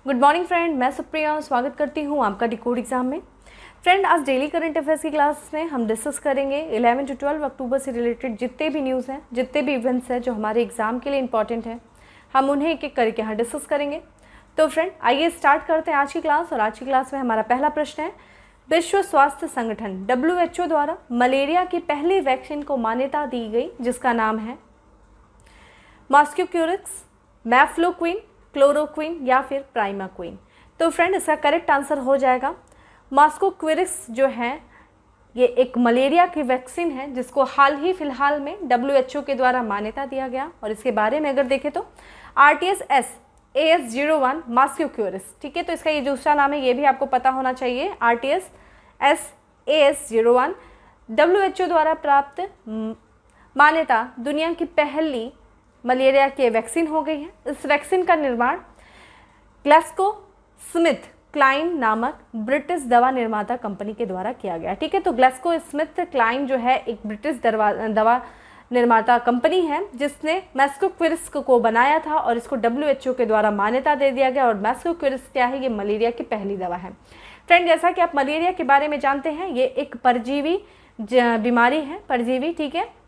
Good morning friend, मैं सुप्रिया स्वागत करती हूँ आपका डिकोड एग्जाम में। फ्रेंड, आज डेली करंट अफेयर्स की क्लास में हम डिस्कस करेंगे 11 से 12 अक्टूबर से रिलेटेड जितने भी न्यूज़ हैं, जितने भी इवेंट्स हैं जो हमारे एग्जाम के लिए इंपॉर्टेंट हैं, हम उन्हें एक एक करके यहाँ डिस्कस करेंगे। तो फ्रेंड, आइए स्टार्ट करते हैं आज की क्लास। और आज की क्लास में हमारा पहला प्रश्न है, विश्व स्वास्थ्य संगठन WHO द्वारा मलेरिया की पहली वैक्सीन को मान्यता दी गई जिसका नाम है मॉस्कियोक्यूरिक्स, मैफ्लोक्विन, क्लोरोक्विन या फिर प्राइमाक्विन। तो फ्रेंड, इसका करेक्ट आंसर हो जाएगा मॉस्कियोक्यूरिक्स जो है ये एक मलेरिया की वैक्सीन है जिसको हाल ही फिलहाल में WHO के द्वारा मान्यता दिया गया। और इसके बारे में अगर देखें तो RTS-AS01 मॉस्कियोक्यूरिक्स, ठीक है। तो इसका ये दूसरा नाम है, ये भी आपको पता होना चाहिए। RTS-AS01 WHO द्वारा प्राप्त मान्यता दुनिया की पहली मलेरिया की वैक्सीन हो गई है। इस वैक्सीन का निर्माण ग्लैक्सोस्मिथक्लाइन नामक ब्रिटिश दवा निर्माता कंपनी के द्वारा किया गया, ठीक है। तो ग्लैक्सोस्मिथक्लाइन जो है एक ब्रिटिश दवा निर्माता कंपनी है जिसने मॉस्कियोक्यूरिक्स को बनाया था और इसको WHO के द्वारा मान्यता दे दिया गया। और मॉस्कियोक्यूरिक्स क्या है? ये मलेरिया की पहली दवा है। फ्रेंड, जैसा कि आप मलेरिया के बारे में जानते हैं, ये एक परजीवी बीमारी है, परजीवी, ठीक है,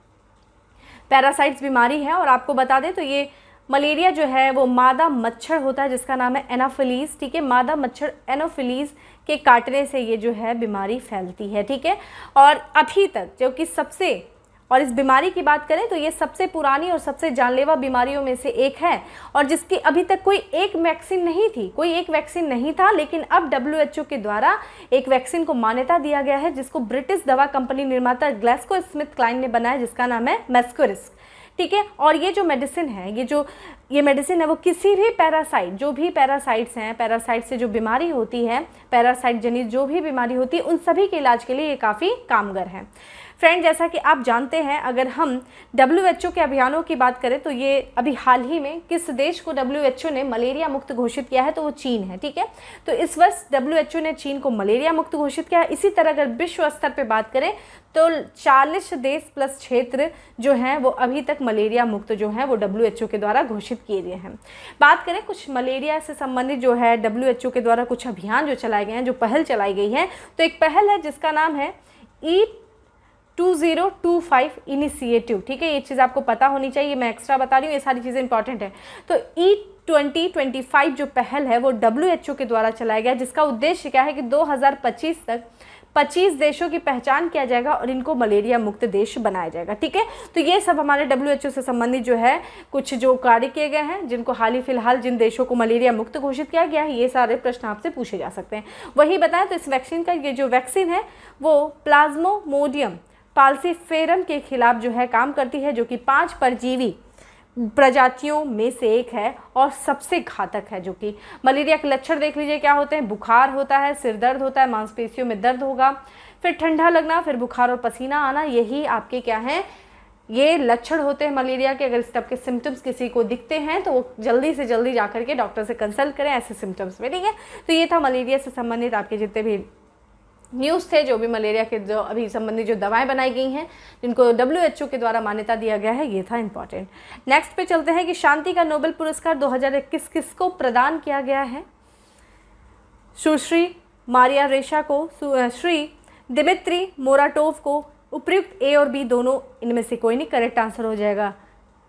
पैरासाइट्स बीमारी है। और आपको बता दें तो ये मलेरिया जो है वो मादा मच्छर होता है जिसका नाम है एनोफिलीज, ठीक है। मादा मच्छर एनोफिलीज के काटने से ये जो है बीमारी फैलती है, ठीक है। और अभी तक जो कि और इस बीमारी की बात करें तो ये सबसे पुरानी और सबसे जानलेवा बीमारियों में से एक है और जिसकी अभी तक कोई एक वैक्सीन नहीं था। लेकिन अब WHO के द्वारा एक वैक्सीन को मान्यता दिया गया है जिसको ब्रिटिश दवा कंपनी निर्माता ग्लैक्सोस्मिथक्लाइन ने बनाया जिसका नाम है मॉस्कियोक्यूरिक्स, ठीक है। और ये जो मेडिसिन है, ये मेडिसिन है वो किसी भी पैरासाइट, जो भी पैरासाइट्स हैं, पैरासाइट से जो बीमारी होती है, पैरासाइट जनित जो भी बीमारी होती है, उन सभी के इलाज के लिए ये काफ़ी कामगर है। फ्रेंड, जैसा कि आप जानते हैं, अगर हम WHO के अभियानों की बात करें तो ये अभी हाल ही में किस देश को WHO ने मलेरिया मुक्त घोषित किया है तो वो चीन है, ठीक है। तो इस वर्ष WHO ने चीन को मलेरिया मुक्त घोषित किया है। इसी तरह अगर विश्व स्तर पे बात करें तो 40 देश प्लस क्षेत्र जो हैं वो अभी तक मलेरिया मुक्त जो हैं वो WHO के द्वारा घोषित किए गए हैं। बात करें कुछ मलेरिया से संबंधित जो है WHO के द्वारा कुछ अभियान जो चलाए गए हैं, जो पहल चलाई गई है, तो एक पहल है जिसका नाम है E2025 इनिशिएटिव, ठीक है। ये चीज़ आपको पता होनी चाहिए, मैं एक्स्ट्रा बता रही हूँ, ये सारी चीज़ें इंपॉर्टेंट है। तो E2025 जो पहल है वो WHO के द्वारा चलाया गया जिसका उद्देश्य क्या है कि 2025 तक 25 देशों की पहचान किया जाएगा और इनको मलेरिया मुक्त देश बनाया जाएगा, ठीक है। तो ये सब हमारे WHO से संबंधित जो है कुछ जो कार्य किए गए हैं, जिनको हाल ही फिलहाल जिन देशों को मलेरिया मुक्त घोषित किया गया है, ये सारे प्रश्न आपसे पूछे जा सकते हैं। वही बताएं तो इस वैक्सीन का ये जो वैक्सीन है वो प्लाज्मोडियम फाल्सिफेरम के खिलाफ जो है काम करती है, जो कि 5 परजीवी प्रजातियों में से एक है और सबसे घातक है। जो कि मलेरिया के लक्षण देख लीजिए क्या होते हैं, बुखार होता है, सिर दर्द होता है, मांसपेशियों में दर्द होगा, फिर ठंडा लगना, फिर बुखार और पसीना आना, यही आपके क्या हैं, ये लक्षण होते हैं मलेरिया के। अगर इस टाइप के सिम्टम्स किसी को दिखते हैं तो वो जल्दी से जल्दी जाकर के डॉक्टर से कंसल्ट करें ऐसे सिम्टम्स में, ठीक है। तो ये था मलेरिया से संबंधित आपके जितने भी न्यूज़ थे, जो भी मलेरिया के जो अभी संबंधित जो दवाएं बनाई गई हैं जिनको WHO के द्वारा मान्यता दिया गया है, ये था इंपॉर्टेंट। नेक्स्ट पे चलते हैं कि शांति का नोबेल पुरस्कार 2021 किसको प्रदान किया गया है। सुश्री मारिया रेशा को, श्री दिमित्री मोराटोव को, उपयुक्त A और B दोनों इनमें से कोई नहीं, करेक्ट आंसर हो जाएगा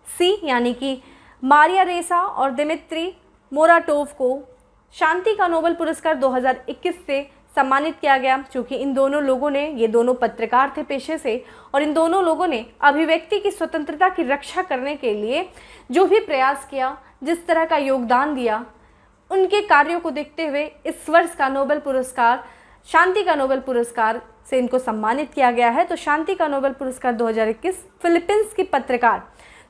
C, यानी कि मारिया रेशा और दिमित्री मोराटोव को शांति का नोबेल पुरस्कार 2021 से सम्मानित किया गया। क्योंकि इन दोनों लोगों ने, ये दोनों पत्रकार थे पेशे से, और इन दोनों लोगों ने अभिव्यक्ति की स्वतंत्रता की रक्षा करने के लिए जो भी प्रयास किया, जिस तरह का योगदान दिया, उनके कार्यों को देखते हुए इस वर्ष का नोबेल पुरस्कार, शांति का नोबेल पुरस्कार से इनको सम्मानित किया गया है। तो शांति का नोबेल पुरस्कार 2021 फिलीपींस की पत्रकार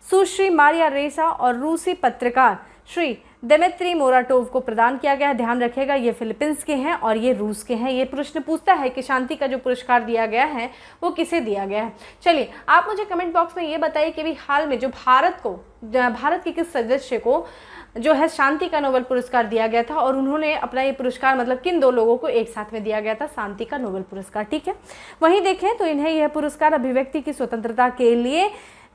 सुश्री मारिया रेसा और रूसी पत्रकार श्री दिमित्री मोराटोव को प्रदान किया गया है। ध्यान रखिएगा, ये फिलीपींस के हैं और ये रूस के हैं। ये प्रश्न पूछता है कि शांति का जो पुरस्कार दिया गया है वो किसे दिया गया है। चलिए, आप मुझे कमेंट बॉक्स में ये बताइए कि भी हाल में जो भारत के किस सदस्य को जो है शांति का नोबेल पुरस्कार दिया गया था और उन्होंने अपना ये पुरस्कार मतलब किन 2 लोगों को एक साथ में दिया गया था शांति का नोबेल पुरस्कार, ठीक है। वहीं देखें तो इन्हें यह पुरस्कार अभिव्यक्ति की स्वतंत्रता के लिए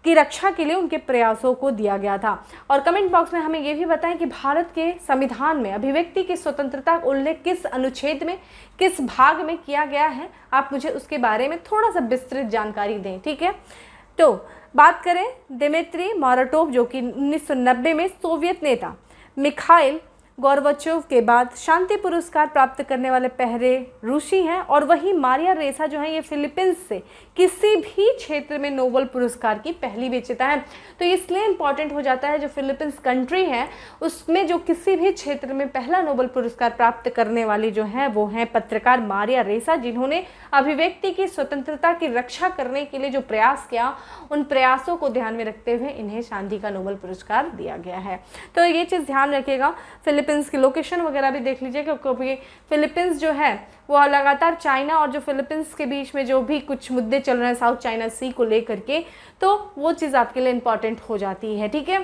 की रक्षा के लिए उनके प्रयासों को दिया गया था। और कमेंट बॉक्स में हमें ये भी बताएं कि भारत के संविधान में अभिव्यक्ति की स्वतंत्रता का उल्लेख किस अनुच्छेद में, किस भाग में किया गया है, आप मुझे उसके बारे में थोड़ा सा विस्तृत जानकारी दें। ठीक है, तो बात करें दिमित्री मोराटोव जो कि 1990 में सोवियत नेता मिखाइल गोर्बाचोव के बाद शांति पुरस्कार प्राप्त करने वाले पहले रूसी हैं। और वहीं मारिया रेसा जो है ये फिलीपींस से किसी भी क्षेत्र में नोबेल पुरस्कार की पहली विजेता है। तो इसलिए इम्पॉर्टेंट हो जाता है जो फिलीपींस कंट्री है उसमें जो किसी भी क्षेत्र में पहला नोबेल पुरस्कार प्राप्त करने वाली जो है वो हैं पत्रकार मारिया रेसा, जिन्होंने अभिव्यक्ति की स्वतंत्रता की रक्षा करने के लिए जो प्रयास किया उन प्रयासों को ध्यान में रखते हुए इन्हें शांति का नोबेल पुरस्कार दिया गया है। तो ये चीज़ ध्यान रखिएगा। फिलीपींस की लोकेशन वगैरह भी देख लीजिए क्योंकि फिलीपींस जो है वो लगातार चाइना और जो फिलीपींस के बीच में जो भी कुछ मुद्दे चल रहे हैं साउथ चाइना सी को लेकर के, तो वो चीज़ आपके लिए इम्पॉर्टेंट हो जाती है। ठीक है,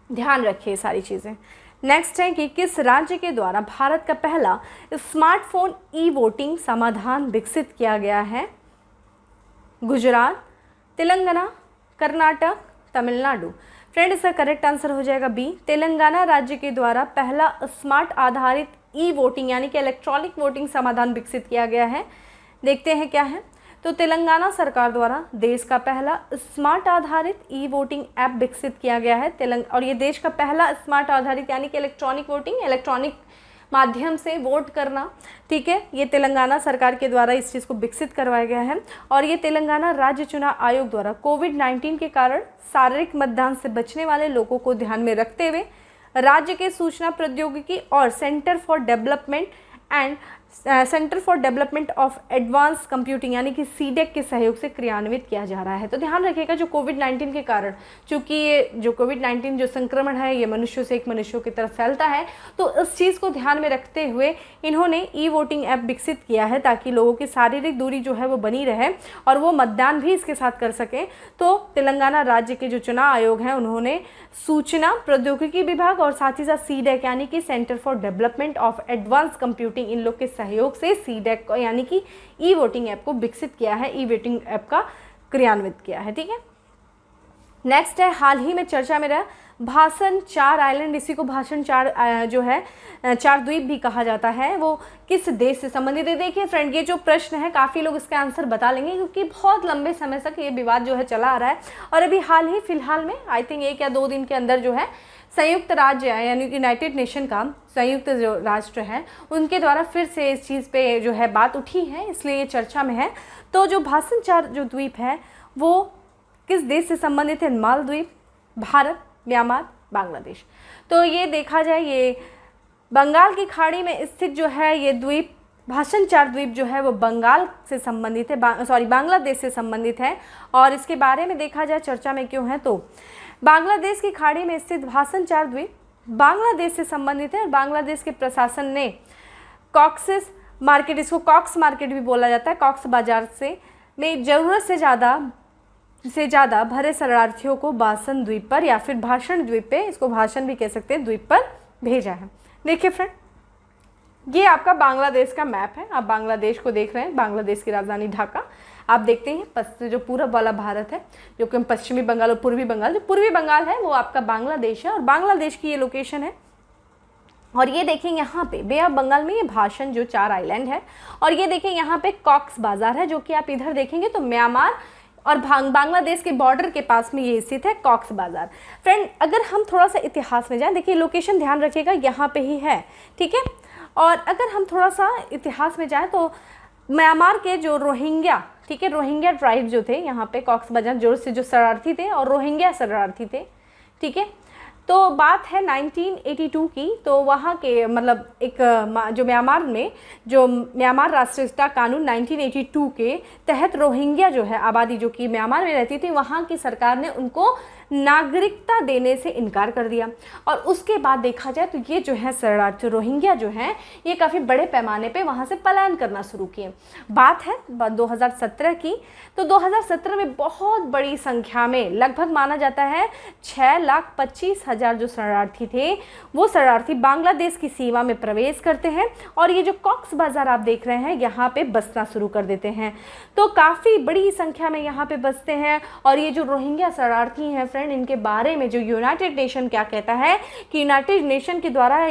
ध्यान रखिए सारी चीज़ें। नेक्स्ट है कि किस राज्य के द्वारा भारत का पहला स्मार्टफोन ई वोटिंग समाधान विकसित किया गया है? गुजरात, तेलंगाना, कर्नाटक, तमिलनाडु। फ्रेंड इसका करेक्ट आंसर हो जाएगा बी, तेलंगाना राज्य के द्वारा पहला स्मार्ट आधारित ई वोटिंग यानी कि इलेक्ट्रॉनिक वोटिंग समाधान विकसित किया गया है। देखते हैं क्या है। तो तेलंगाना सरकार द्वारा देश का पहला स्मार्ट आधारित ई वोटिंग ऐप विकसित किया गया है। और ये देश का पहला स्मार्ट आधारित यानी कि इलेक्ट्रॉनिक वोटिंग, इलेक्ट्रॉनिक माध्यम से वोट करना, ठीक है, ये तेलंगाना सरकार के द्वारा इस चीज़ को विकसित करवाया गया है। और ये तेलंगाना राज्य चुनाव आयोग द्वारा कोविड-19 के कारण शारीरिक मतदान से बचने वाले लोगों को ध्यान में रखते हुए राज्य के सूचना प्रौद्योगिकी और centre for development of advance computing यानी कि सीडेक के सहयोग से क्रियान्वित किया जा रहा है। तो ध्यान रखिएगा जो कोविड-19 के कारण, चूँकि ये जो कोविड-19 जो संक्रमण है ये मनुष्यों से एक मनुष्यों की तरफ फैलता है, तो इस चीज़ को ध्यान में रखते हुए इन्होंने ई वोटिंग ऐप विकसित किया है ताकि लोगों की शारीरिक दूरी जो है वो बनी रहे और वो मतदान भी इसके साथ कर सकें। तो तेलंगाना राज्य के जो चुनाव आयोग हैं उन्होंने सूचना प्रौद्योगिकी विभाग और साथ ही साथ सीडेक यानी कि centre for development of advance computing, इन लोग के सहयोग से सीडेक यानी कि ई वोटिंग ऐप को विकसित किया है, ई वोटिंग ऐप का क्रियान्वित किया है। ठीक है, नेक्स्ट है हाल ही में चर्चा में रहा भाषण 4 आइलैंड, इसी को भाषण 4 जो है 4 द्वीप भी कहा जाता है, वो किस देश से संबंधित है? देखिए फ्रेंड, ये जो प्रश्न है काफ़ी लोग इसका आंसर बता लेंगे क्योंकि बहुत लंबे समय तक ये विवाद जो है चला आ रहा है। और अभी हाल ही फिलहाल में आई थिंक 1 या 2 दिन के अंदर जो है संयुक्त राज्य यानी यूनाइटेड नेशन का संयुक्त जो राष्ट्र है उनके द्वारा फिर से इस चीज़ पे जो है बात उठी है, इसलिए ये चर्चा में है। तो जो भाषण 4 जो द्वीप है वो किस देश से संबंधित है? मालदीव, भारत, म्यांमार, बांग्लादेश। तो ये देखा जाए ये बंगाल की खाड़ी में स्थित जो है ये द्वीप, भाषण 4 द्वीप जो है वो बंगाल से संबंधित है, बांग्लादेश से संबंधित है। और इसके बारे में देखा जाए चर्चा में क्यों है, तो बांग्लादेश की खाड़ी में स्थित भाषण 4 द्वीप बांग्लादेश से संबंधित है। और बांग्लादेश के प्रशासन ने कॉक्सेस मार्केट, इसको कॉक्स मार्केट भी बोला जाता है, कॉक्स बाजार से में ज़रूरत से ज़्यादा भरे शरणार्थियों को भाषण द्वीप पर या फिर भाषण द्वीप पे, इसको भाषण भी कह सकते हैं, द्वीप पर भेजा है। देखिए फ्रेंड, ये आपका बांग्लादेश का मैप है, आप बांग्लादेश को देख रहे हैं, बांग्लादेश की राजधानी ढाका आप देखते हैं। जो पूरब वाला भारत है जो कि पश्चिमी बंगाल और पूर्वी बंगाल, जो पूर्वी बंगाल है वो आपका बांग्लादेश है और बांग्लादेश की ये लोकेशन है। और ये देखें यहाँ पे बे ऑफ बंगाल में ये भाषण जो 4 आइलैंड है। और ये देखें यहाँ पे कॉक्स बाजार है जो कि आप इधर देखेंगे तो म्यांमार और बांग्लादेश के बॉर्डर के पास में ये स्थित है कॉक्स बाजार। फ्रेंड, अगर हम थोड़ा सा इतिहास में जाएं, देखिए लोकेशन ध्यान रखिएगा यहाँ पे ही है, ठीक है। और अगर हम थोड़ा सा इतिहास में जाएं तो म्यांमार के जो रोहिंग्या, ठीक है, रोहिंग्या ट्राइब जो थे यहाँ पे कॉक्स बाजार जो शरणार्थी थे और रोहिंग्या शरणार्थी थे, ठीक है। तो बात है 1982 की, तो वहाँ के मतलब एक जो म्यांमार में जो म्यांमार राष्ट्रीयता कानून 1982 के तहत रोहिंग्या जो है आबादी जो कि म्यांमार में रहती थी, वहाँ की सरकार ने उनको नागरिकता देने से इनकार कर दिया। और उसके बाद देखा जाए तो ये जो है शरणार्थी रोहिंग्या जो हैं ये काफ़ी बड़े पैमाने पे वहाँ से पलायन करना शुरू किए। बात है 2017 की, तो 2017 में बहुत बड़ी संख्या में, लगभग माना जाता है 6,25,000 जो शरणार्थी थे वो शरणार्थी बांग्लादेश की सीमा में प्रवेश करते हैं और ये जो कॉक्स बाज़ार आप देख रहे हैं यहाँ पे बसना शुरू कर देते हैं। तो काफ़ी बड़ी संख्या में यहाँ पे बसते हैं। और ये जो रोहिंग्या शरणार्थी हैं फ्रेंड, इनके बारे में जो यूनाइटेड नेशन क्या कहता है कि यूनाइटेड नेशन के द्वारा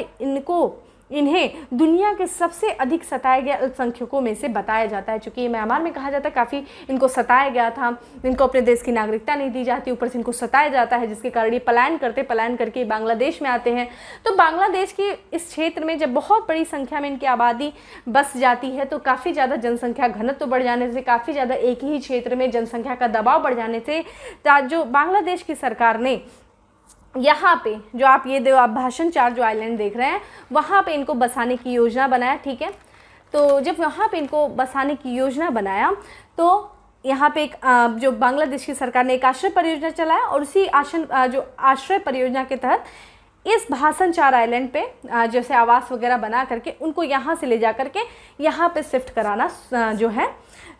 इन्हें दुनिया के सबसे अधिक सताए गए अल्पसंख्यकों में से बताया जाता है। चूँकि म्यांमार में कहा जाता है काफ़ी इनको सताया गया था, इनको अपने देश की नागरिकता नहीं दी जाती, ऊपर से इनको सताया जाता है, जिसके कारण ये पलायन करके बांग्लादेश में आते हैं। तो बांग्लादेश के इस क्षेत्र में जब बहुत बड़ी संख्या में इनकी आबादी बस जाती है तो काफ़ी ज़्यादा जनसंख्या घनत्व बढ़ जाने से, काफ़ी ज़्यादा एक ही क्षेत्र में जनसंख्या का दबाव बढ़ जाने से जो बांग्लादेश की सरकार ने यहाँ पे जो आप आप भाषण 4 जो आइलैंड देख रहे हैं वहाँ पे इनको बसाने की योजना बनाया। ठीक है, तो जब वहाँ पे इनको बसाने की योजना बनाया तो यहाँ पे एक जो बांग्लादेश की सरकार ने एक आश्रय परियोजना चलाया और उसी आश्रय परियोजना के तहत इस भाषण 4 आइलैंड पे जैसे आवास वगैरह बना करके उनको यहाँ से ले जा करके यहाँ पे शिफ्ट कराना जो है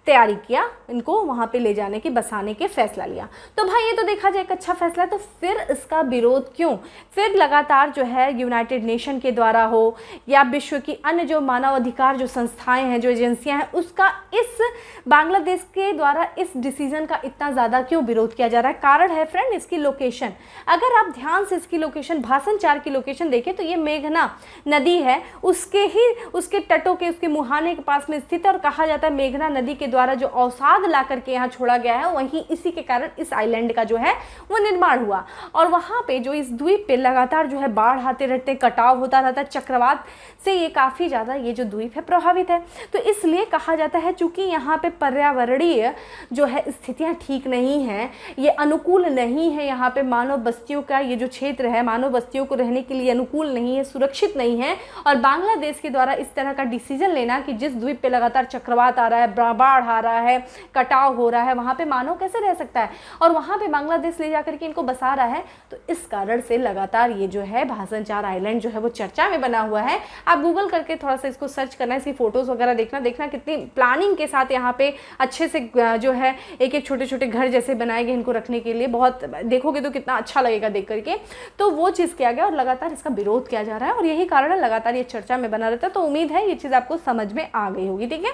तैयारी किया, इनको वहाँ पे ले जाने की, बसाने के फैसला लिया। तो भाई ये तो देखा जाए एक अच्छा फैसला है, तो फिर इसका विरोध क्यों? फिर लगातार जो है यूनाइटेड नेशन के द्वारा हो या विश्व की अन्य जो मानव अधिकार जो संस्थाएं हैं, जो एजेंसियां हैं, उसका इस बांग्लादेश के द्वारा इस डिसीजन का इतना ज़्यादा क्यों विरोध किया जा रहा है? कारण है फ्रेंड इसकी लोकेशन। अगर आप ध्यान से इसकी लोकेशन, भाषण 4 की लोकेशन देखें तो ये मेघना नदी है, उसके तटों के, उसके मुहाने के पास में स्थित है और कहा जाता है मेघना नदी के द्वारा जो अवसाद ला करके यहाँ छोड़ा गया है वहीं इसी के कारण इस आइलैंड का जो है वो निर्माण हुआ। और वहाँ पे जो इस द्वीप पे लगातार जो है बाढ़ आते रहते, कटाव होता रहता है, चक्रवात से ये काफ़ी ज़्यादा ये जो द्वीप है प्रभावित है। तो इसलिए कहा जाता है चूँकि यहाँ पे पर्यावरणीय जो है स्थितियाँ ठीक नहीं हैं, ये अनुकूल नहीं है, यहाँ पे मानव बस्तियों का ये जो क्षेत्र है मानव बस्तियों को रहने के लिए अनुकूल नहीं है, सुरक्षित नहीं है। और बांग्लादेश के द्वारा इस तरह का डिसीजन लेना कि जिस द्वीप पे लगातार चक्रवात आ रहा है, बाढ़ आ रहा है, कटाव हो रहा है, वहाँ पे मानव कैसे रह सकता है, और वहाँ पे बांग्लादेश ले जाकर के इनको बसा रहा है। तो इस कारण से लगातार ये जो है भाषण 4 आइलैंड जो है वो चर्चा में बना हुआ है। आप गूगल करके थोड़ा सा इसको सर्च करना, इसकी फोटोज़ वगैरह देखना कितनी प्लानिंग के साथ यहाँ पे अच्छे से जो है एक छोटे छोटे घर जैसे बनाए गए इनको रखने के लिए। बहुत देखोगे तो कितना अच्छा लगेगा देख करके। तो वो चीज़ किया गया और लगातार इसका विरोध किया जा रहा है और यही कारण है लगातार ये चर्चा में बना रहता है। तो उम्मीद है ये चीज़ आपको समझ में आ गई होगी। ठीक है,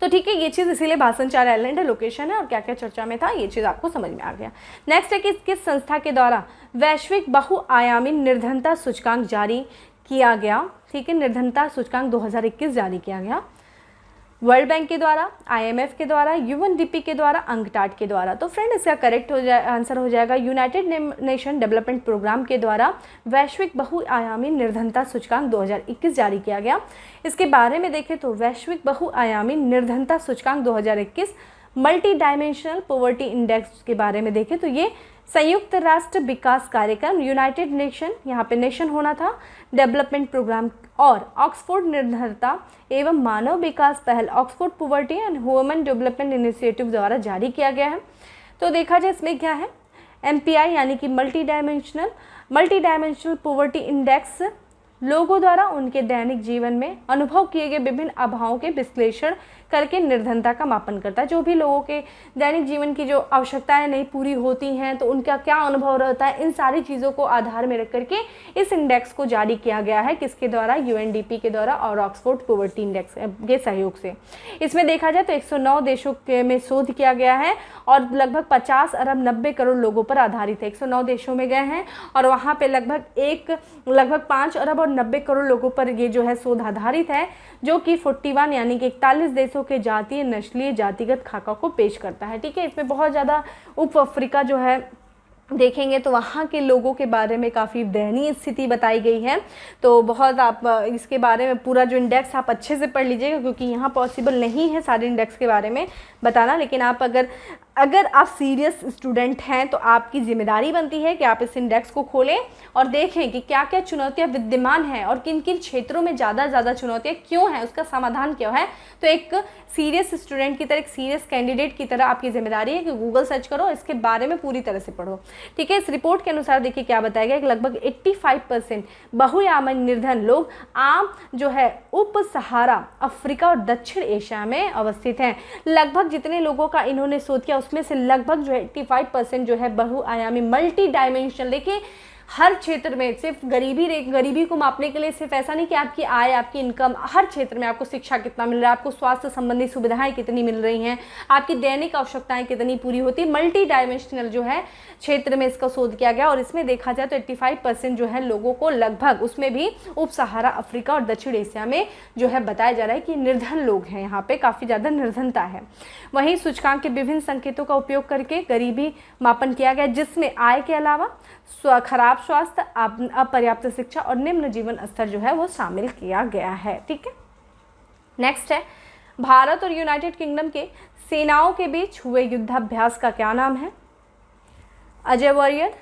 तो ठीक है, ये चीज़ इसीलिए भाषण 4 आइलैंड है, लोकेशन है और क्या क्या चर्चा में था, ये चीज़ आपको समझ में आ गया। नेक्स्ट है कि किस संस्था के द्वारा वैश्विक बहुआयामी निर्धनता सूचकांक जारी किया गया। ठीक है, निर्धनता सूचकांक 2021 जारी किया गया। वर्ल्ड बैंक के द्वारा, IMF के द्वारा, UNDP के द्वारा, अंकटाड के द्वारा। तो फ्रेंड इसका करेक्ट आंसर हो जाएगा यूनाइटेड नेशन डेवलपमेंट प्रोग्राम के द्वारा वैश्विक बहुआयामी निर्धनता सूचकांक 2021 जारी किया गया। इसके बारे में देखें तो वैश्विक बहुआयामी निर्धनता सूचकांक 2021 मल्टी डायमेंशनल पॉवर्टी इंडेक्स के बारे में देखें तो ये संयुक्त राष्ट्र विकास कार्यक्रम, यूनाइटेड नेशन, यहाँ पे नेशन होना था, डेवलपमेंट प्रोग्राम और ऑक्सफोर्ड निर्धनता एवं मानव विकास पहल, Oxford poverty and human development initiative द्वारा जारी किया गया है। तो देखा जाए इसमें क्या है, MPI यानी कि मल्टी डायमेंशनल पॉवर्टी इंडेक्स लोगों द्वारा उनके दैनिक जीवन में अनुभव किए गए विभिन्न अभावों के विश्लेषण करके निर्धनता का मापन करता है। जो भी लोगों के दैनिक जीवन की जो आवश्यकताएं नहीं पूरी होती हैं तो उनका क्या अनुभव रहता है, इन सारी चीज़ों को आधार में रख करके इस इंडेक्स को जारी किया गया है। किसके द्वारा? UNDP के द्वारा और ऑक्सफोर्ड पॉवर्टी इंडेक्स के सहयोग से। इसमें देखा जाए तो 109 देशों में शोध किया गया है और लगभग 50 अरब 90 करोड़ लोगों पर आधारित है। 109 देशों में गए हैं और वहाँ पे लगभग 5 अरब और 90 करोड़ लोगों पर ये जो है शोध आधारित है, जो कि 41 यानी कि 41 देशों के जातीय नस्लीय जातिगत खाका को पेश करता है। ठीक है, इसमें बहुत ज़्यादा उप अफ्रीका जो है देखेंगे तो वहाँ के लोगों के बारे में काफ़ी दयनीय स्थिति बताई गई है। तो बहुत आप इसके बारे में पूरा जो इंडेक्स आप अच्छे से पढ़ लीजिएगा, क्योंकि यहाँ पॉसिबल नहीं है सारे इंडेक्स के बारे में बताना, लेकिन आप अगर अगर आप सीरियस स्टूडेंट हैं तो आपकी जिम्मेदारी बनती है कि आप इस इंडेक्स को खोलें और देखें कि क्या क्या चुनौतियां विद्यमान हैं और किन किन क्षेत्रों में ज़्यादा चुनौतियां क्यों हैं, उसका समाधान क्या है। तो एक सीरियस स्टूडेंट की तरह, एक सीरियस कैंडिडेट की तरह आपकी जिम्मेदारी है कि गूगल सर्च करो, इसके बारे में पूरी तरह से पढ़ो। ठीक है, इस रिपोर्ट के अनुसार देखिए क्या बताया गया कि लगभग 85% बहुआयामी निर्धन लोग आम जो है उप सहारा अफ्रीका और दक्षिण एशिया में अवस्थित हैं। लगभग जितने लोगों का इन्होंने शोध किया उसमें से लगभग जो है 85% जो है बहुआयामी, मल्टी डायमेंशनल। देखिए हर क्षेत्र में, सिर्फ गरीबी को मापने के लिए सिर्फ ऐसा नहीं कि आपकी आय, आपकी इनकम, हर क्षेत्र में आपको शिक्षा कितना मिल रहा है, आपको स्वास्थ्य संबंधी सुविधाएं कितनी मिल रही हैं, आपकी दैनिक आवश्यकताएं कितनी पूरी होती है, मल्टी डायमेंशनल जो है क्षेत्र में इसका शोध किया गया। और इसमें देखा जाए तो 85% जो है लोगों को लगभग, उसमें भी उप सहारा अफ्रीका और दक्षिण एशिया में जो है बताया जा रहा है कि निर्धन लोग हैं, यहाँ पे काफ़ी ज़्यादा निर्धनता है। वहीं सूचकांक के विभिन्न संकेतों का उपयोग करके गरीबी मापन किया गया, जिसमें आय के अलावा खराब स्वास्थ्य, अपर्याप्त शिक्षा और निम्न जीवन स्तर जो है वो शामिल किया गया है। ठीक है, नेक्स्ट है भारत और यूनाइटेड किंगडम के सेनाओं के बीच हुए युद्धाभ्यास का क्या नाम है? अजय वॉरियर,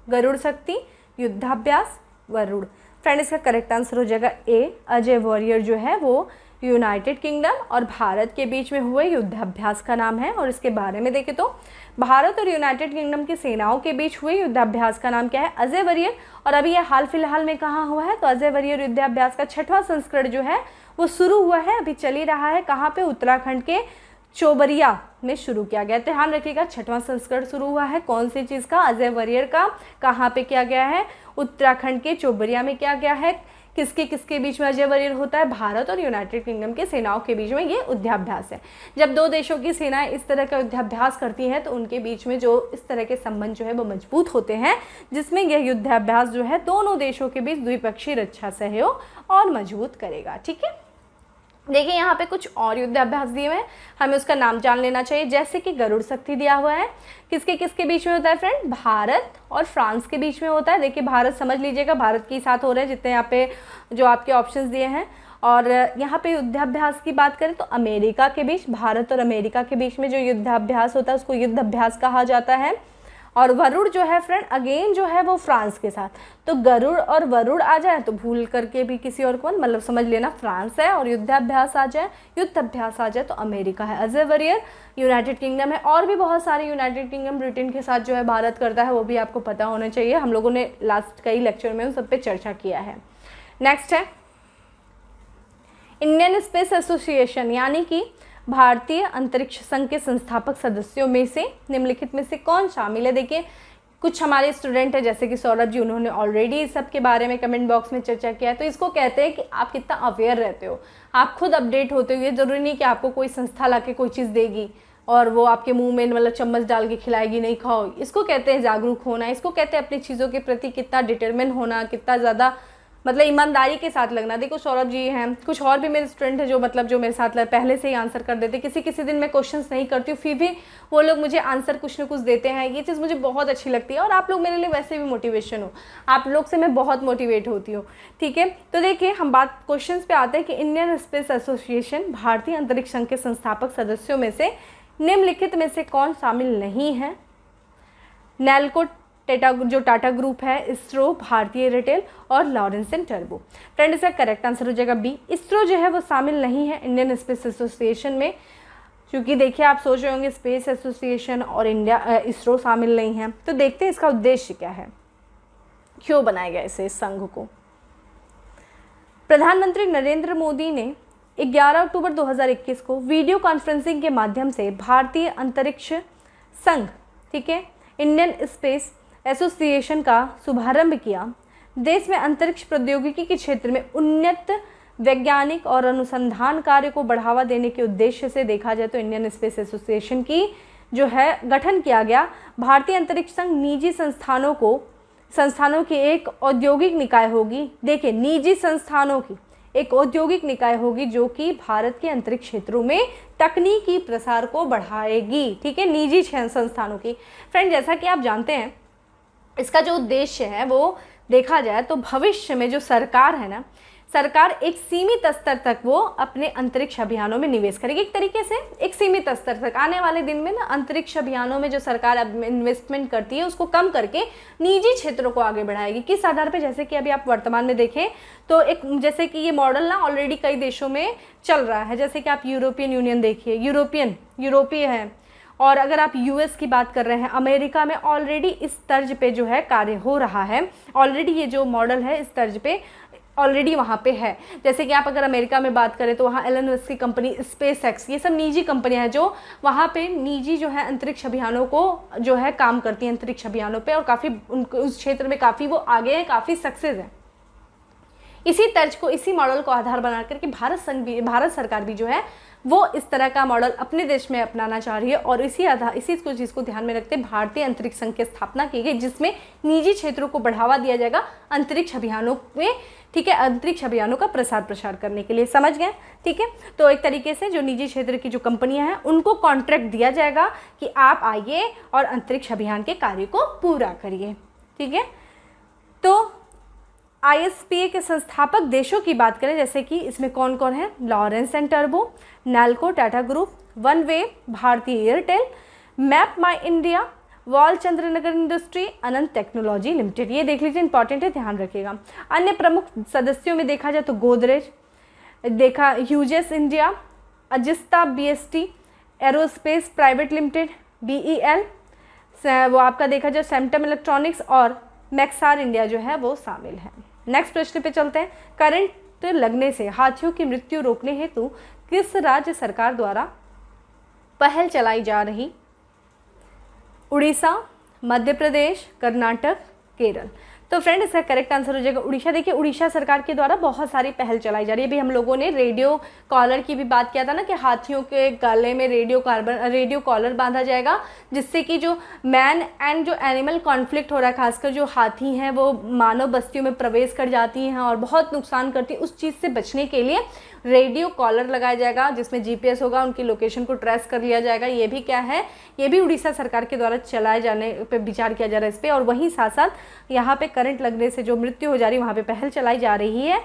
गरुड़ शक्ति, युद्धाभ्यास, वरुण। फ्रेंड इसका करेक्ट आंसर हो जाएगा ए, अजय वॉरियर जो है वो यूनाइटेड किंगडम और भारत के बीच में हुए युद्धाभ्यास का नाम है। और इसके बारे में देखें तो भारत और यूनाइटेड किंगडम की सेनाओं के बीच हुए युद्धाभ्यास का नाम क्या है? अजय वॉरियर। और अभी यह हाल फिलहाल में कहाँ हुआ है? तो अजय वॉरियर युद्धाभ्यास का 6वां संस्करण जो है वो शुरू हुआ है, अभी चल ही रहा है। कहाँ पे? उत्तराखंड के चोबरिया में शुरू किया गया। ध्यान रखिएगा 6वां संस्करण शुरू हुआ है कौन सी चीज़ का? अजय वॉरियर का। कहाँ पे किया गया है? उत्तराखंड के चोबरिया में किया गया है। किसके बीच में अजय वॉरियर होता है? भारत और यूनाइटेड किंगडम के सेनाओं के बीच में ये युद्धाभ्यास है। जब दो देशों की सेनाएं इस तरह का युद्धाभ्यास करती हैं तो उनके बीच में जो इस तरह के संबंध जो है वो मजबूत होते हैं, जिसमें यह युद्धाभ्यास जो है दोनों देशों के बीच द्विपक्षीय रक्षा सहयोग और मजबूत करेगा। ठीक है, देखिए यहाँ पे कुछ और युद्धाभ्यास दिए हुए हैं, हमें उसका नाम जान लेना चाहिए। जैसे कि गरुड़ शक्ति दिया हुआ है, किसके बीच में होता है फ्रेंड? भारत और फ्रांस के बीच में होता है। देखिए भारत समझ लीजिएगा, भारत के साथ हो रहे हैं जितने यहाँ पे जो आपके ऑप्शंस दिए हैं। और यहाँ पे युद्धाभ्यास की बात करें तो अमेरिका के बीच, भारत और अमेरिका के बीच में जो युद्धाभ्यास होता है उसको युद्धाभ्यास कहा जाता है। और वरुण जो है फ्रेंड अगेन जो है वो फ्रांस के साथ। तो गरुड़ और वरुण आ जाए तो भूल करके भी किसी और को मतलब समझ लेना फ्रांस है, और युद्धाभ्यास आ जाए तो अमेरिका है। अजय वॉरियर यूनाइटेड किंगडम है। और भी बहुत सारे यूनाइटेड किंगडम ब्रिटेन के साथ जो है भारत करता है, वो भी आपको पता होना चाहिए। हम लोगों ने लास्ट कई लेक्चर में उन सब पे चर्चा किया है। नेक्स्ट है इंडियन स्पेस एसोसिएशन, यानी कि भारतीय अंतरिक्ष संघ के संस्थापक सदस्यों में से निम्नलिखित में से कौन शामिल है? देखिए कुछ हमारे स्टूडेंट है जैसे कि सौरभ जी, उन्होंने ऑलरेडी इस सब के बारे में कमेंट बॉक्स में चर्चा किया है। तो इसको कहते हैं कि आप कितना अवेयर रहते हो, आप खुद अपडेट होते हो। ये जरूरी नहीं कि आपको कोई संस्था लाके कोई चीज़ देगी और वो आपके मुंह में मतलब चम्मच डाल के खिलाएगी, नहीं खाओ। इसको कहते हैं जागरूक होना, इसको कहते हैं अपनी चीज़ों के प्रति कितना डिटरमिन होना, कितना ज़्यादा मतलब ईमानदारी के साथ लगना। देखो सौरभ जी हैं, कुछ और भी मेरे स्टूडेंट हैं जो मेरे साथ पहले से ही आंसर कर देते। किसी दिन मैं क्वेश्चंस नहीं करती हूँ, फिर भी वो लोग मुझे आंसर कुछ न कुछ देते हैं। ये चीज़ मुझे बहुत अच्छी लगती है और आप लोग मेरे लिए वैसे भी मोटिवेशन हो, आप लोग से मैं बहुत मोटिवेट होती हूँ। ठीक है, तो देखिए हम बात क्वेश्चन पे आते हैं कि इंडियन स्पेस एसोसिएशन भारतीय अंतरिक्ष संघ के संस्थापक सदस्यों में से निम्नलिखित में से कौन शामिल नहीं है? नेल्को जो टाटा ग्रुप है, इसरो, भारतीय एयरटेल और लॉरेंस एंड टर्बो। फ्रेंड इसका करेक्ट आंसर हो जाएगा बी, इसरो जो है वो शामिल नहीं है इंडियन स्पेस एसोसिएशन में। क्योंकि देखिए आप सोच रहे होंगे स्पेस एसोसिएशन और इसरो शामिल नहीं है, तो देखते हैं इसका उद्देश्य क्या है, क्यों बनाया गया इस संघ को। प्रधानमंत्री नरेंद्र मोदी ने 11 अक्टूबर 2021 को वीडियो कॉन्फ्रेंसिंग के माध्यम से भारतीय अंतरिक्ष संघ, ठीक है, इंडियन स्पेस एसोसिएशन का शुभारंभ किया। देश में अंतरिक्ष प्रौद्योगिकी के क्षेत्र में उन्नत वैज्ञानिक और अनुसंधान कार्य को बढ़ावा देने के उद्देश्य से देखा जाए तो इंडियन स्पेस एसोसिएशन की जो है गठन किया गया। भारतीय अंतरिक्ष संघ निजी संस्थानों की एक औद्योगिक निकाय होगी। देखिए निजी संस्थानों की एक औद्योगिक निकाय होगी जो कि भारत के अंतरिक्ष क्षेत्रों में तकनीकी प्रसार को बढ़ाएगी। ठीक है, निजी संस्थानों की। फ्रेंड जैसा कि आप जानते हैं इसका जो उद्देश्य है वो देखा जाए तो भविष्य में जो सरकार है ना, सरकार एक सीमित स्तर तक वो अपने अंतरिक्ष अभियानों में निवेश करेगी। एक तरीके से एक सीमित स्तर तक आने वाले दिन में ना अंतरिक्ष अभियानों में जो सरकार अब इन्वेस्टमेंट करती है उसको कम करके निजी क्षेत्रों को आगे बढ़ाएगी। किस आधार पे? जैसे कि अभी आप वर्तमान में देखें तो एक जैसे कि ये मॉडल ना ऑलरेडी कई देशों में चल रहा है। जैसे कि आप यूरोपियन यूनियन देखिए, यूरोपीय है, और अगर आप यूएस की बात कर रहे हैं, अमेरिका में ऑलरेडी इस तर्ज पे जो है कार्य हो रहा है। ऑलरेडी ये जो मॉडल है इस तर्ज पे ऑलरेडी वहाँ पे है। जैसे कि आप अगर अमेरिका में बात करें तो वहाँ एलन मस्क की कंपनी स्पेस एक्स, ये सब निजी कंपनियाँ हैं जो वहाँ पे निजी जो है अंतरिक्ष अभियानों को जो है काम करती हैं अंतरिक्ष अभियानों पे, और काफ़ी उनको उस क्षेत्र में काफ़ी वो आगे हैं, काफ़ी सक्सेस हैं। इसी तर्ज को, इसी मॉडल को आधार बना करके भारत सरकार भी जो है वो इस तरह का मॉडल अपने देश में अपनाना चाह रही है, और इसी चीज़ को ध्यान में रखते भारतीय अंतरिक्ष संघ की स्थापना की गई, जिसमें निजी क्षेत्रों को बढ़ावा दिया जाएगा अंतरिक्ष अभियानों में। ठीक है, अंतरिक्ष अभियानों का प्रसार करने के लिए, समझ गए? ठीक है, तो एक तरीके से जो निजी क्षेत्र की जो कंपनियां हैं उनको कॉन्ट्रैक्ट दिया जाएगा कि आप आइए और अंतरिक्ष अभियान के कार्य को पूरा करिए। ठीक है, तो ISPA के संस्थापक देशों की बात करें, जैसे कि इसमें कौन कौन है? Lawrence and turbo, NALCO Tata group, one way भारतीय एयरटेल, मैप माई इंडिया, वॉल चंद्रनगर इंडस्ट्री, अनंत टेक्नोलॉजी लिमिटेड। ये देख लीजिए, इंपॉर्टेंट है, ध्यान रखिएगा। अन्य प्रमुख सदस्यों में देखा जाए तो गोदरेज, देखा Hughes India, Azista BST, aerospace private limited, BEL, वो आपका देखा जाए सैमटम इलेक्ट्रॉनिक्स और मैक्सार इंडिया जो है वो शामिल है। नेक्स्ट प्रश्न पे चलते हैं। करंट लगने से हाथियों की मृत्यु रोकने हेतु किस राज्य सरकार द्वारा पहल चलाई जा रही? उड़ीसा, मध्य प्रदेश, कर्नाटक, केरल। तो फ्रेंड इसका करेक्ट आंसर हो जाएगा उड़ीसा। देखिए, उड़ीसा सरकार के द्वारा बहुत सारी पहल चलाई जा रही है। अभी हम लोगों ने रेडियो कॉलर की भी बात किया था ना कि हाथियों के गले में रेडियो कॉलर बांधा जाएगा, जिससे कि जो मैन एंड जो एनिमल कॉन्फ्लिक्ट हो रहा है, खासकर जो हाथी हैं वो मानव बस्तियों में प्रवेश कर जाती हैं और बहुत नुकसान करती हैं, उस चीज़ से बचने के लिए रेडियो कॉलर लगाया जाएगा, जिसमें GPS होगा, उनकी लोकेशन को ट्रेस कर लिया जाएगा। ये भी क्या है? ये भी उड़ीसा सरकार के द्वारा चलाए जाने पे विचार किया जा रहा है इस पर। और वहीं साथ साथ यहाँ पे करंट लगने से जो मृत्यु हो जा रही है वहाँ पे पहल चलाई जा रही है।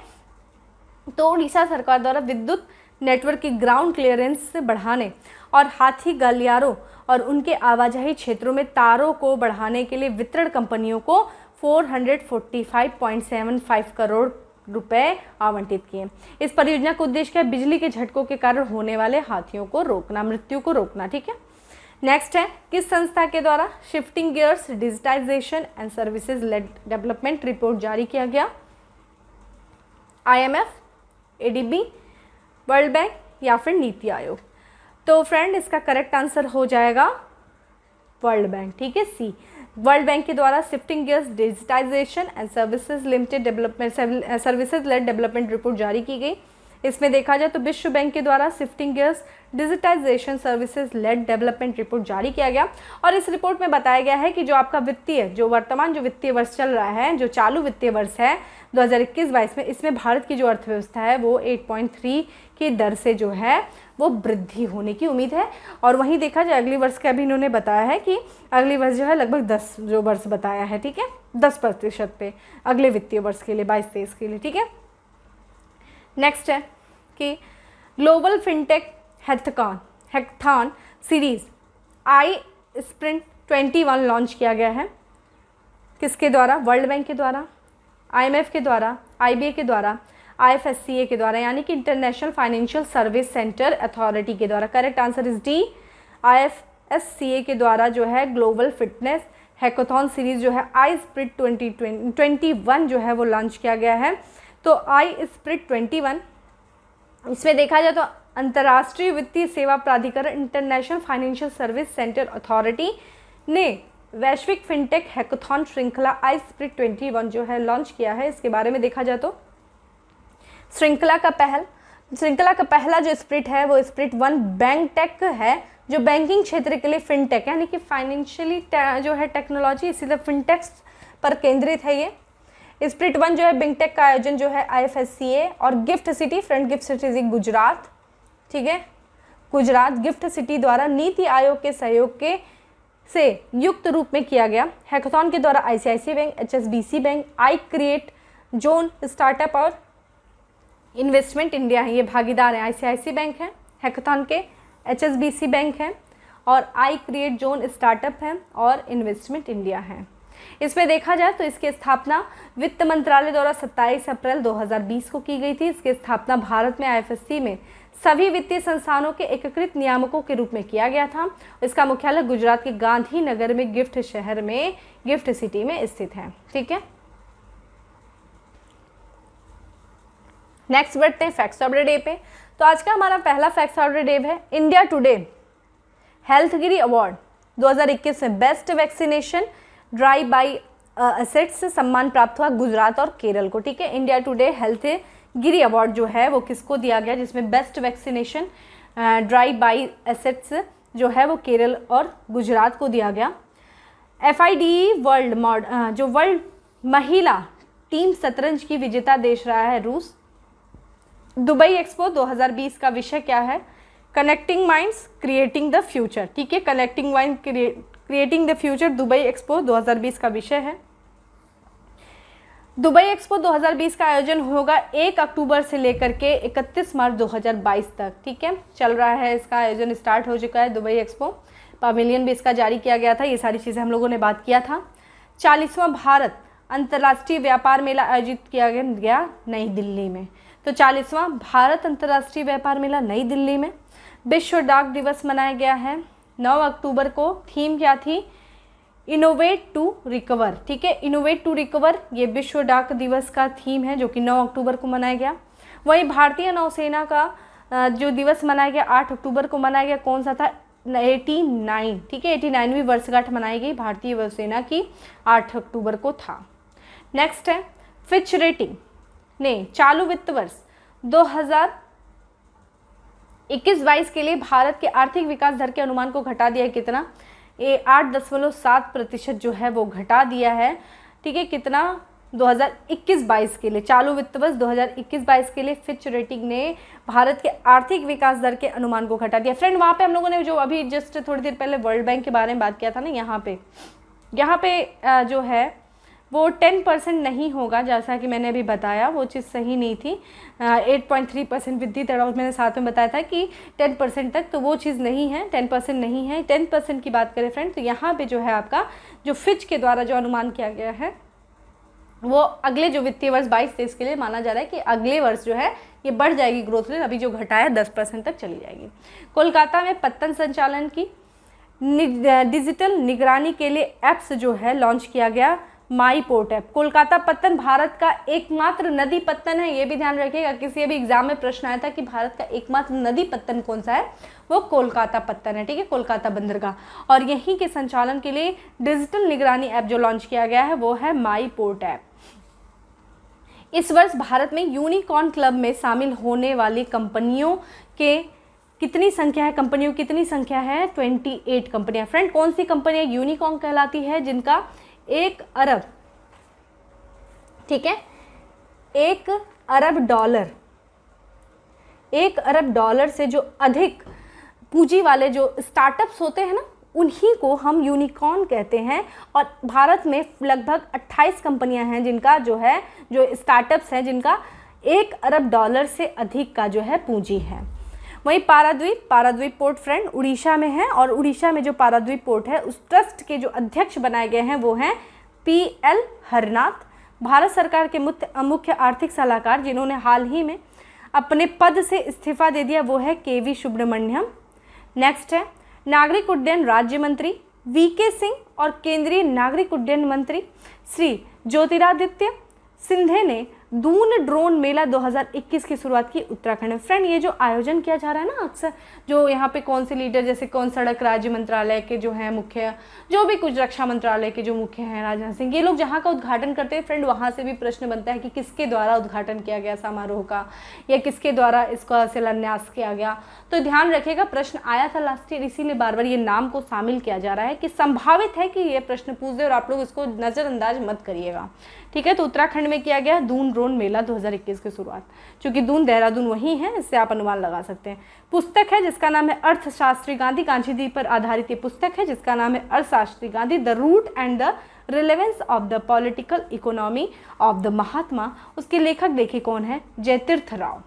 तो उड़ीसा सरकार द्वारा विद्युत नेटवर्क की ग्राउंड क्लियरेंस से बढ़ाने और हाथी गलियारों और उनके आवाजाही क्षेत्रों में तारों को बढ़ाने के लिए वितरण कंपनियों को 445.75 करोड़ रुपए आवंटित किए। इस परियोजना का उद्देश्य क्या है? बिजली के झटकों के कारण होने वाले हाथियों को रोकना, मृत्यु को रोकना। ठीक है, नेक्स्ट है, किस संस्था के द्वारा shifting gears digitization and services led development report जारी किया गया? IMF, ADB, वर्ल्ड बैंक या फिर नीति आयोग? तो फ्रेंड इसका करेक्ट आंसर हो जाएगा वर्ल्ड बैंक। ठीक है, C, वर्ल्ड बैंक के द्वारा shifting gears digitization and services led development report जारी की गई। इसमें देखा जाए तो विश्व बैंक के द्वारा shifting gears digitization services led development report जारी किया गया, और इस रिपोर्ट में बताया गया है कि जो आपका वर्तमान जो वित्तीय वर्ष चल रहा है, जो चालू वित्तीय वर्ष है 2021-22 में, इसमें भारत की जो अर्थव्यवस्था है वो 8.3 की दर से जो है वो वृद्धि होने की उम्मीद है। और वहीं देखा जाए अगले वर्ष का भी इन्होंने बताया है कि अगले वर्ष जो है लगभग 10 जो वर्ष बताया है, ठीक है, 10% पे अगले वित्तीय वर्ष के लिए 22-23 के लिए। ठीक है, नेक्स्ट है कि ग्लोबल फिनटेक हैकाथॉन सीरीज आई स्प्रिंट 21 लॉन्च किया गया है। किसके द्वारा? वर्ल्ड बैंक के द्वारा, IMF के द्वारा, IBA के द्वारा, IFSCA के द्वारा, यानी कि international financial service centre authority के द्वारा। Correct answer is D, IFSCA के द्वारा जो है ग्लोबल फिटनेस हैकाथॉन सीरीज जो है आई स्प्रिट 2021 जो है वो लॉन्च किया गया है। तो आई स्प्रिट 21, इसमें देखा जाए तो अंतर्राष्ट्रीय वित्तीय सेवा प्राधिकरण international financial service centre authority ने वैश्विक फिनटेक हैकाथॉन श्रृंखला आई स्प्रिट 21 जो है लॉन्च किया है। इसके बारे में देखा जाए तो श्रृंखला का पहला जो स्प्रिट है वो स्प्रिट 1 बैंक टेक है, जो बैंकिंग क्षेत्र के लिए फिनटेक यानी कि फाइनेंशियली जो है टेक्नोलॉजी, इसीलिए फिनटेक्स पर केंद्रित है ये। स्प्रिट 1 जो है बिंगटेक का आयोजन जो है IFSCA और gift city, front gift city Gujarat, ठीक है, गुजरात गिफ्ट सिटी द्वारा नीति आयोग के सहयोग के से युक्त रूप में किया गया। हैकाथॉन के द्वारा ICICI bank, HSBC bank, I create zone startup और इन्वेस्टमेंट इंडिया है, ये भागीदार है, आईसीआईसी बैंक है, हैकाथॉन के, एचएसबीसी बैंक है और आई क्रिएट जोन स्टार्टअप है और इन्वेस्टमेंट इंडिया है। इसमें देखा जाए तो इसकी स्थापना वित्त मंत्रालय द्वारा 27 अप्रैल 2020 को की गई थी। इसकी स्थापना भारत में आईएफएससी में सभी वित्तीय संस्थानों के एकीकृत नियामकों के रूप में किया गया था। इसका मुख्यालय गुजरात के गांधीनगर में गिफ्ट शहर में, गिफ्ट सिटी में स्थित है। ठीक है, नेक्स्ट बढ़ते हैं फैक्ट्स ऑफ द डे पे। तो आज का हमारा पहला फैक्ट्स ऑफ द डे है इंडिया टुडे हेल्थगिरी अवार्ड 2021 में best vaccination drive by assets से सम्मान प्राप्त हुआ गुजरात और केरल को। ठीक है, इंडिया टुडे हेल्थगिरी अवार्ड जो है वो किसको दिया गया, जिसमें best vaccination drive by assets जो है वो केरल और गुजरात को दिया गया। FIDE वर्ल्ड जो वर्ल्ड महिला टीम शतरंज की विजेता देश रहा है रूस। दुबई एक्सपो 2020 का विषय क्या है, connecting minds creating the future. ठीक है, connecting mind creating the future Dubai expo 2020 का विषय है। दुबई एक्सपो 2020 का आयोजन होगा 1 अक्टूबर से लेकर के 31 मार्च 2022 तक। ठीक है, चल रहा है, इसका आयोजन स्टार्ट हो चुका है। दुबई एक्सपो पवेलियन भी इसका जारी किया गया था, ये सारी चीज़ें हम लोगों ने बात किया था। 40वां भारत अंतर्राष्ट्रीय व्यापार मेला आयोजित किया गया नई दिल्ली में। तो 40वां भारत अंतर्राष्ट्रीय व्यापार मेला नई दिल्ली में। विश्व डाक दिवस मनाया गया है 9 अक्टूबर को। थीम क्या थी, इनोवेट टू रिकवर। ठीक है, इनोवेट टू रिकवर ये विश्व डाक दिवस का थीम है जो कि 9 अक्टूबर को मनाया गया। वहीं भारतीय नौसेना का जो दिवस मनाया गया 8 अक्टूबर को मनाया गया, कौन सा था, 89। ठीक है, 89वीं वर्षगांठ मनाई गई भारतीय वायुसेना की 8 अक्टूबर को था। नेक्स्ट है फिच रेटिंग ने चालू वित्त वर्ष 2021-22 के लिए भारत के आर्थिक विकास दर के अनुमान को घटा दिया है। कितना, ये 8.7% जो है वो घटा दिया है। ठीक है, कितना, 2021-22 के लिए, चालू वित्त वर्ष 2021-22 के लिए फिच रेटिंग ने भारत के आर्थिक विकास दर के अनुमान को घटा दिया। फ्रेंड, वहाँ पे हम लोगों ने जो अभी जस्ट थोड़ी देर पहले वर्ल्ड बैंक के बारे में बात किया था ना, यहाँ पे जो है वो 10% नहीं होगा, जैसा कि मैंने अभी बताया, वो चीज़ सही नहीं थी। 8.3% वृद्धि दर, और मैंने साथ में बताया था कि 10% तक, तो वो चीज़ नहीं है, 10% नहीं है। 10% की बात करें फ्रेंड, तो यहाँ पे जो है आपका जो फिच के द्वारा जो अनुमान किया गया है वो अगले जो वित्तीय वर्ष 22-23 के लिए माना जा रहा है कि अगले वर्ष जो है ये बढ़ जाएगी ग्रोथ रेट, अभी जो घटाया 10% तक चली जाएगी। कोलकाता में पत्तन संचालन की डिजिटल निगरानी के लिए ऐप्स जो है लॉन्च किया गया, माई पोर्ट ऐप। कोलकाता पत्तन भारत का एकमात्र नदी पत्तन है, ये भी ध्यान रखिएगा, किसी भी एग्जाम में प्रश्न आया था कि भारत का एकमात्र नदी पत्तन कौन सा है, वो कोलकाता पत्तन है। ठीक है, कोलकाता बंदरगाह, और यहीं के संचालन के लिए डिजिटल निगरानी ऐप जो लॉन्च किया गया है वो है माई पोर्ट ऐप। इस वर्ष भारत में यूनिकॉर्न क्लब में शामिल होने वाली कंपनियों के कितनी संख्या है, कंपनियों की कितनी संख्या है, 28 कंपनियां। फ्रेंड, कौन सी कंपनियां यूनिकॉर्न कहलाती है, जिनका 1 अरब, ठीक है, 1 अरब डॉलर से जो अधिक पूंजी वाले जो स्टार्टअप्स होते हैं ना, उन्हीं को हम यूनिकॉर्न कहते हैं। और भारत में लगभग 28 कंपनियां हैं जिनका जो है, जो स्टार्टअप्स हैं जिनका 1 अरब डॉलर से अधिक का जो है पूंजी है। वहीं पाराद्वीप पोर्ट फ्रेंड उड़ीसा में है, और उड़ीसा में जो पाराद्वीप पोर्ट है उस ट्रस्ट के जो अध्यक्ष बनाए गए हैं वो हैं PL हरनाथ, भारत सरकार के मुख्य आर्थिक सलाहकार, जिन्होंने हाल ही में अपने पद से इस्तीफा दे दिया, वो है KV सुब्रमण्यम। नेक्स्ट है नागरिक उड्डयन राज्य मंत्री VK सिंह और केंद्रीय नागरिक उड्डयन मंत्री श्री ज्योतिरादित्य सिंधिया ने दून ड्रोन मेला 2021 की शुरुआत की उत्तराखंड में। फ्रेंड, ये जो आयोजन किया जा रहा है ना, अक्सर जो यहाँ पे कौन से लीडर, जैसे कौन सड़क राज्य मंत्रालय के जो हैं मुख्य, जो भी कुछ रक्षा मंत्रालय के जो मुख्य हैं राजनाथ सिंह, ये लोग जहाँ का उद्घाटन करते हैं फ्रेंड, वहाँ से भी प्रश्न बनता है कि किसके द्वारा उद्घाटन किया गया समारोह का, या किसके द्वारा इसका शिलान्यास किया गया। तो ध्यान रखिएगा, प्रश्न आया था लास्ट ईयर, इसीलिए बार बार ये नाम को शामिल किया जा रहा है कि संभावित है कि ये प्रश्न पूछ दे और आप लोग इसको नज़रअंदाज मत करिएगा। ठीक है, तो उत्तराखंड में किया गया दून ड्रोन मेला 2021 की शुरुआत, क्योंकि दून देहरादून वही है, इससे आप अनुमान लगा सकते हैं। पुस्तक है जिसका नाम है अर्थशास्त्री गांधी, कांचीद्वीप पर आधारित ये पुस्तक है जिसका नाम है अर्थशास्त्री Gandhi, the root and the relevance of the political economy of the Mahatma, उसके लेखक देखिए कौन है, जयतीर्थ राव।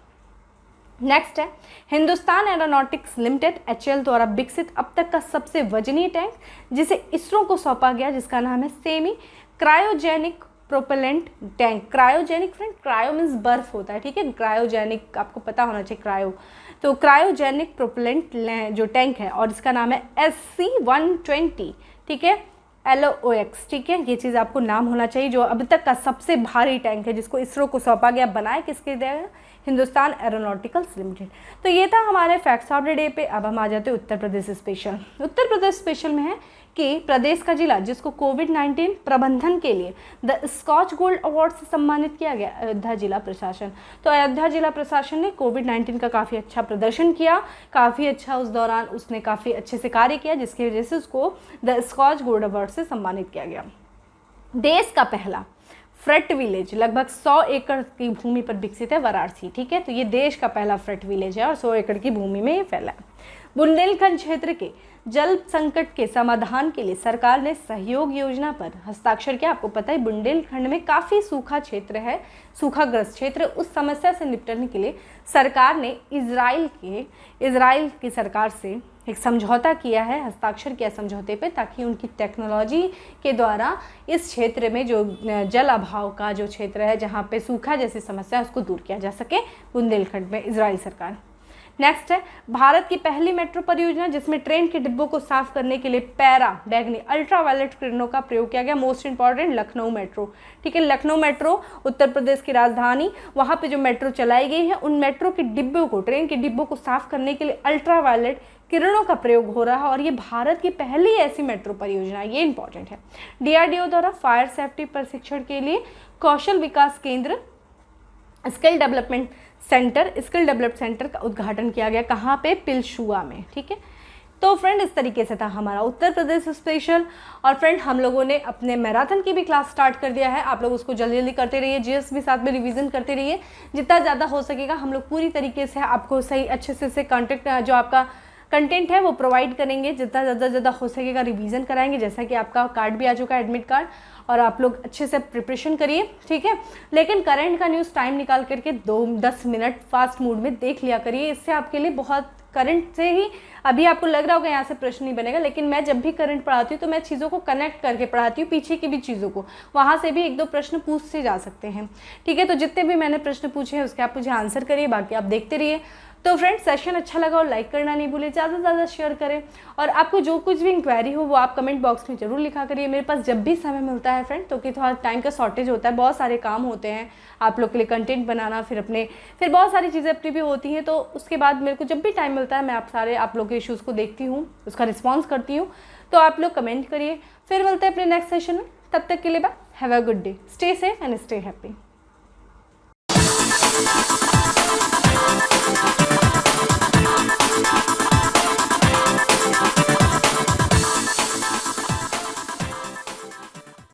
नेक्स्ट है हिंदुस्तान एरोनॉटिक्स लिमिटेड HAL द्वारा विकसित अब तक का सबसे वजनी टैंक जिसे इसरो को सौंपा गया, जिसका नाम है semi cryogenic propellant tank. Cryogenic friend, cryo means बर्फ होता है, ठीक है, क्रायोजेनिक आपको पता होना चाहिए क्रायो, तो क्रायोजेनिक प्रोपेलेंट जो टैंक है और इसका नाम है SC-120, ठीक है, LOX, ठीक है, ये चीज़ आपको नाम होना चाहिए, जो अब तक का सबसे भारी टैंक है जिसको इसरो को सौंपा गया, बनाए किसके द्वारा, हिंदुस्तान एरोनॉटिकल्स लिमिटेड। तो ये था हमारे फैक्ट्स ऑफ द डे पे। अब हम आ जाते हैं उत्तर प्रदेश स्पेशल। उत्तर प्रदेश स्पेशल में है कि प्रदेश का जिला जिसको कोविड-19 प्रबंधन के लिए द स्कॉच गोल्ड अवार्ड से सम्मानित किया गया, अयोध्या जिला प्रशासन। तो अयोध्या जिला प्रशासन ने कोविड-19 का काफ़ी अच्छा प्रदर्शन किया, काफ़ी अच्छा उस दौरान उसने काफ़ी अच्छे से कार्य किया, जिसकी वजह से उसको द स्कॉच गोल्ड अवार्ड से सम्मानित किया गया। देश का पहला फ्रेट विलेज लगभग 100 एकड़ की भूमि पर विकसित है, वाराणसी, ठीक है, तो ये देश का पहला फ्रेट विलेज है और 100 एकड़ की भूमि में ये फैला है। बुंदेलखंड क्षेत्र के जल संकट के समाधान के लिए सरकार ने सहयोग योजना पर हस्ताक्षर किया। आपको पता है बुंदेलखंड में काफ़ी सूखा क्षेत्र है, सूखाग्रस्त क्षेत्र, उस समस्या से निपटने के लिए सरकार ने इजराइल की सरकार से एक समझौता किया है, हस्ताक्षर किया समझौते पे, ताकि उनकी टेक्नोलॉजी के द्वारा इस क्षेत्र में जो जल अभाव का जो क्षेत्र है, जहाँ पे सूखा जैसी समस्या है, उसको दूर किया जा सके बुंदेलखंड में इजराइल सरकार। नेक्स्ट है भारत की पहली मेट्रो परियोजना जिसमें ट्रेन के डिब्बों को साफ करने के लिए पैरा बैगनी अल्ट्रावायलेट किरणों का प्रयोग किया गया। मोस्ट इंपॉर्टेंट लखनऊ मेट्रो, ठीक है, लखनऊ मेट्रो उत्तर प्रदेश की राजधानी, वहाँ पे जो मेट्रो चलाई गई है उन मेट्रो के डिब्बों को, ट्रेन के डिब्बों को साफ करने के लिए अल्ट्रावायलेट किरणों का प्रयोग हो रहा है और ये भारत की पहली ऐसी मेट्रो परियोजना, ये इंपॉर्टेंट है। DRDO द्वारा फायर सेफ्टी प्रशिक्षण के लिए कौशल विकास केंद्र स्किल डेवलपमेंट सेंटर का उद्घाटन किया गया, कहाँ पे, पिलशुआ में, ठीक है। तो फ्रेंड इस तरीके से था हमारा उत्तर प्रदेश स्पेशल। और फ्रेंड हम लोगों ने अपने मैराथन की भी क्लास स्टार्ट कर दिया है, आप लोग उसको जल्दी जल्दी करते रहिए, GS भी साथ में रिवीजन करते रहिए, जितना ज़्यादा हो सकेगा हम लोग पूरी तरीके से आपको सही अच्छे से कॉन्टेक्ट जो आपका कंटेंट है वो प्रोवाइड करेंगे, जितना ज़्यादा हो सकेगा रिवीजन कराएंगे। जैसा कि आपका कार्ड भी आ चुका है, एडमिट कार्ड, और आप लोग अच्छे से प्रिपरेशन करिए, ठीक है। लेकिन करंट का न्यूज़ टाइम निकाल करके 2-10 मिनट फास्ट मूड में देख लिया करिए, इससे आपके लिए बहुत, करंट से ही अभी आपको लग रहा होगा यहाँ से प्रश्न नहीं बनेगा, लेकिन मैं जब भी करंट पढ़ाती हूँ तो मैं चीज़ों को कनेक्ट करके पढ़ाती हूँ, पीछे की भी चीज़ों को, वहाँ से भी 1-2 प्रश्न पूछ से जा सकते हैं, ठीक है। तो जितने भी मैंने प्रश्न पूछे हैं उसके आप मुझे आंसर करिए, बाकी आप देखते रहिए। तो फ्रेंड्स सेशन अच्छा लगा और लाइक करना नहीं भूलिए, ज़्यादा से ज़्यादा शेयर करें, और आपको जो कुछ भी इंक्वायरी हो वो आप कमेंट बॉक्स में ज़रूर लिखा करिए। मेरे पास जब भी समय मिलता है फ्रेंड, तो कि थोड़ा टाइम का शॉर्टेज होता है, बहुत सारे काम होते हैं आप लोग के लिए, कंटेंट बनाना, फिर बहुत सारी चीज़ें अपनी भी होती हैं, तो उसके बाद मेरे को जब भी टाइम मिलता है मैं आप लोग के इश्यूज़ को देखती हूँ, उसका रिस्पॉन्स करती हूँ। तो आप लोग कमेंट करिए, फिर मिलते हैं अपने नेक्स्ट सेशन में, तब तक के लिए bye, have a good day, stay safe and stay happy.